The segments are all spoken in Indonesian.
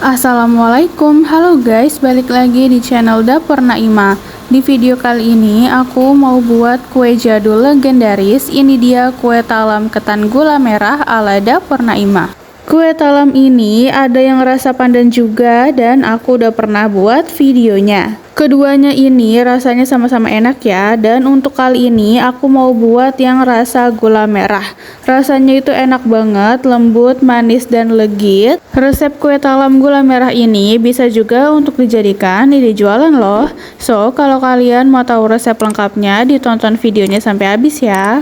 Assalamualaikum, halo guys, balik lagi di channel Dapur Naimah. Di video kali ini aku mau buat kue jadul legendaris. Ini dia kue talam ketan gula merah ala Dapur Naimah. Kue talam ini ada yang rasa pandan juga dan aku udah pernah buat videonya. Keduanya ini rasanya sama-sama enak ya, dan untuk kali ini aku mau buat yang rasa gula merah. Rasanya itu enak banget, lembut, manis, dan legit. Resep kue talam gula merah ini bisa juga untuk dijadikan ide jualan loh. So, kalau kalian mau tahu resep lengkapnya, ditonton videonya sampai habis ya.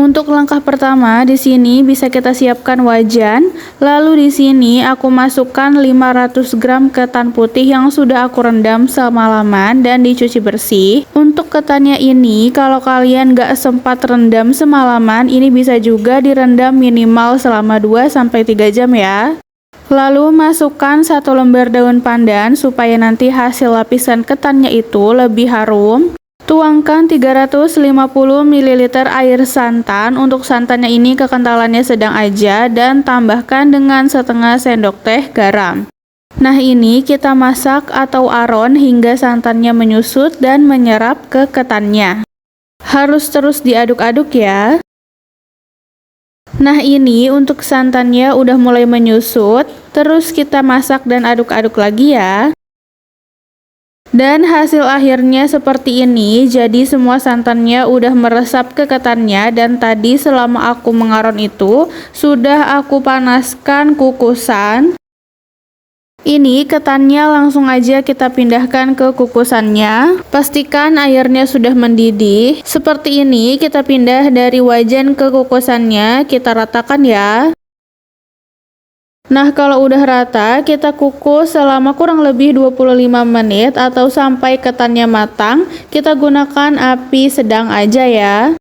Untuk langkah pertama di sini bisa kita siapkan wajan. Lalu di sini aku masukkan 500 gram ketan putih yang sudah aku rendam semalaman dan dicuci bersih. Untuk ketannya ini kalau kalian gak sempat rendam semalaman, ini bisa juga direndam minimal selama 2-3 jam ya. Lalu masukkan 1 lembar daun pandan supaya nanti hasil lapisan ketannya itu lebih harum. Tuangkan 350 ml air santan. Untuk santannya ini kekentalannya sedang aja dan tambahkan dengan setengah sendok teh garam. Nah, ini kita masak atau aron hingga santannya menyusut dan menyerap ke ketannya. Harus terus diaduk-aduk ya. Nah, ini untuk santannya udah mulai menyusut. Terus kita masak dan aduk-aduk lagi ya. Dan hasil akhirnya seperti ini, jadi semua santannya udah meresap ke ketannya. Dan tadi selama aku mengaron itu sudah aku panaskan kukusan. Ini ketannya langsung aja kita pindahkan ke kukusannya. Pastikan airnya sudah mendidih. Seperti ini kita pindah dari wajan ke kukusannya, kita ratakan ya. Nah, kalau udah rata, kita kukus selama kurang lebih 25 menit atau sampai ketannya matang. Kita gunakan api sedang aja ya.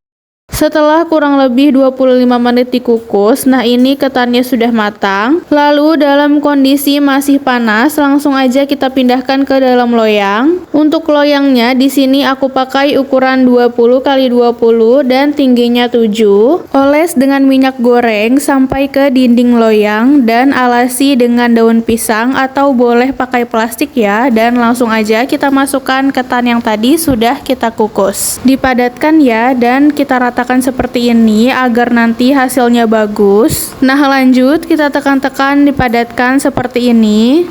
Setelah kurang lebih 25 menit dikukus, nah ini ketannya sudah matang. Lalu dalam kondisi masih panas, langsung aja kita pindahkan ke dalam loyang. Untuk loyangnya di sini aku pakai ukuran 20 x 20 dan tingginya 7. Oles dengan minyak goreng sampai ke dinding loyang dan alasi dengan daun pisang atau boleh pakai plastik ya. Dan langsung aja kita masukkan ketan yang tadi sudah kita kukus. Dipadatkan ya dan kita ratakan seperti ini agar nanti hasilnya bagus. Nah, lanjut kita tekan-tekan, dipadatkan seperti ini.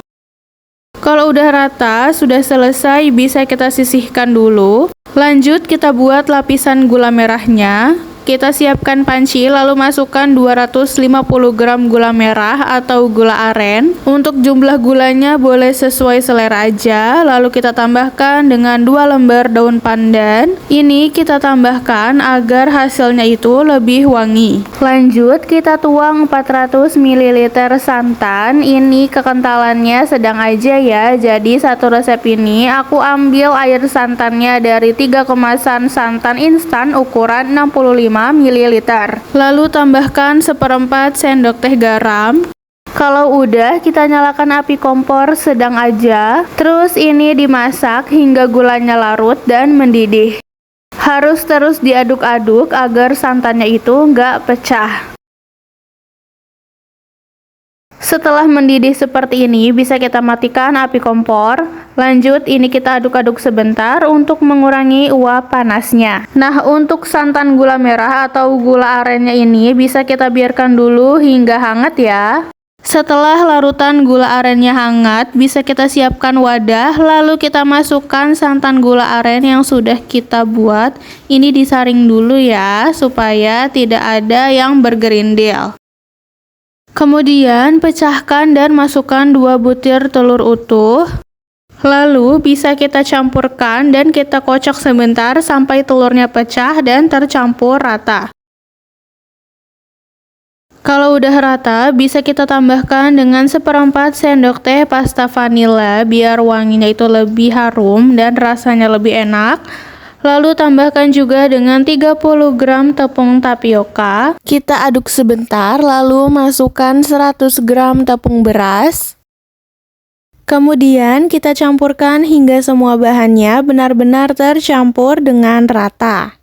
Kalau udah rata, sudah selesai, bisa kita sisihkan dulu. Lanjut kita buat lapisan gula merahnya. Kita siapkan panci, lalu masukkan 250 gram gula merah atau gula aren. Untuk jumlah gulanya boleh sesuai selera aja. Lalu kita tambahkan dengan 2 lembar daun pandan. Ini kita tambahkan agar hasilnya itu lebih wangi. Lanjut kita tuang 400 ml santan. Ini kekentalannya sedang aja ya. Jadi satu resep ini aku ambil air santannya dari 3 kemasan santan instan ukuran 65 ml. Lalu tambahkan 1/4 sendok teh garam. Kalau udah, kita nyalakan api kompor sedang aja. Terus ini dimasak hingga gulanya larut dan mendidih. Harus terus diaduk-aduk agar santannya itu nggak pecah. Setelah mendidih seperti ini, bisa kita matikan api kompor. Lanjut, ini kita aduk-aduk sebentar untuk mengurangi uap panasnya. Nah, untuk santan gula merah atau gula arennya ini bisa kita biarkan dulu hingga hangat ya. Setelah larutan gula arennya hangat, bisa kita siapkan wadah, lalu kita masukkan santan gula aren yang sudah kita buat. Ini disaring dulu ya, supaya tidak ada yang bergerindil. Kemudian pecahkan dan masukkan 2 butir telur utuh. Lalu bisa kita campurkan dan kita kocok sebentar sampai telurnya pecah dan tercampur rata. Kalau udah rata, bisa kita tambahkan dengan 1/4 sendok teh pasta vanila biar wanginya itu lebih harum dan rasanya lebih enak. Lalu tambahkan juga dengan 30 gram tepung tapioka. Kita aduk sebentar, lalu masukkan 100 gram tepung beras. Kemudian kita campurkan hingga semua bahannya benar-benar tercampur dengan rata.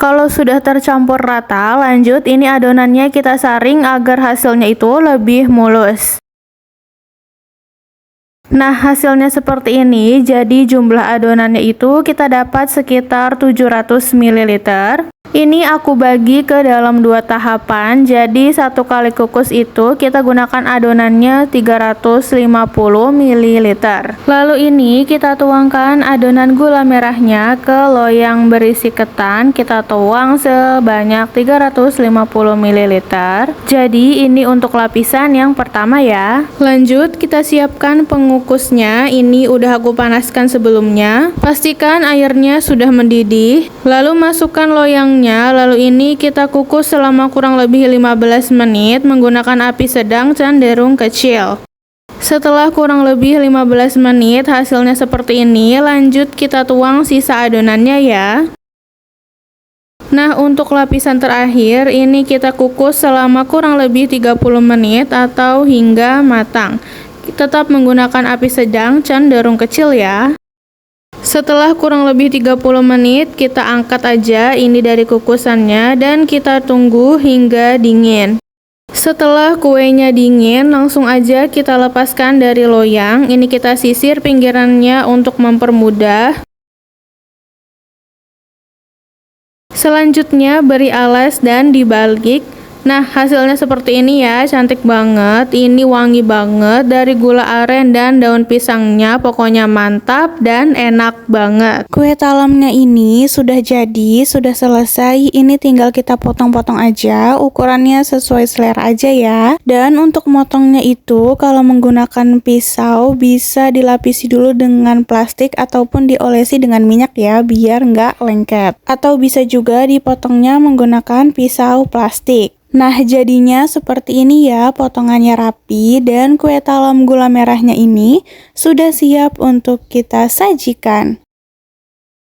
Kalau sudah tercampur rata, lanjut ini adonannya kita saring agar hasilnya itu lebih mulus. Nah, hasilnya seperti ini. Jadi jumlah adonannya itu kita dapat sekitar 700 ml. Ini aku bagi ke dalam 2 tahapan. Jadi satu kali kukus itu kita gunakan adonannya 350 ml. Lalu ini kita tuangkan adonan gula merahnya ke loyang berisi ketan. Kita tuang sebanyak 350 ml. Jadi ini untuk lapisan yang pertama ya. Lanjut kita siapkan pengukusnya. Ini udah aku panaskan sebelumnya. Pastikan airnya sudah mendidih. Lalu masukkan loyang. Lalu ini kita kukus selama kurang lebih 15 menit menggunakan api sedang cenderung kecil. Setelah kurang lebih 15 menit hasilnya seperti ini, lanjut kita tuang sisa adonannya ya. Nah, untuk lapisan terakhir ini kita kukus selama kurang lebih 30 menit atau hingga matang. Tetap menggunakan api sedang cenderung kecil ya. Setelah kurang lebih 30 menit, kita angkat aja ini dari kukusannya dan kita tunggu hingga dingin. Setelah kuenya dingin, langsung aja kita lepaskan dari loyang. Ini kita sisir pinggirannya untuk mempermudah. Selanjutnya beri alas dan dibalik. Nah, hasilnya seperti ini ya, cantik banget. Ini wangi banget dari gula aren dan daun pisangnya, pokoknya mantap dan enak banget. Kue talamnya ini sudah jadi, sudah selesai. Ini tinggal kita potong-potong aja, ukurannya sesuai selera aja ya. Dan untuk motongnya itu, kalau menggunakan pisau, bisa dilapisi dulu dengan plastik ataupun diolesi dengan minyak ya, biar nggak lengket. Atau bisa juga dipotongnya menggunakan pisau plastik. Nah, jadinya seperti ini ya, potongannya rapi dan kue talam gula merahnya ini sudah siap untuk kita sajikan.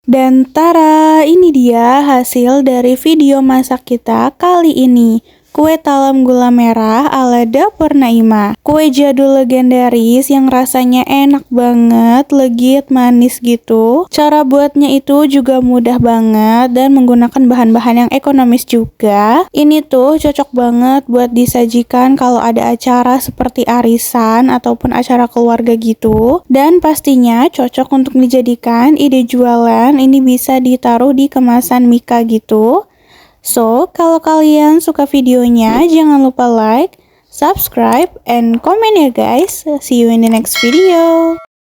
Dan tara, ini dia hasil dari video masak kita kali ini. Kue talam gula merah ala Dapur Naimah. Kue jadul legendaris yang rasanya enak banget, legit, manis gitu. Cara buatnya itu juga mudah banget dan menggunakan bahan-bahan yang ekonomis juga. Ini tuh cocok banget buat disajikan kalau ada acara seperti arisan ataupun acara keluarga gitu. Dan pastinya cocok untuk dijadikan ide jualan. Ini bisa ditaruh di kemasan Mika gitu. So, kalau kalian suka videonya, jangan lupa like, subscribe, and comment ya guys. See you in the next video.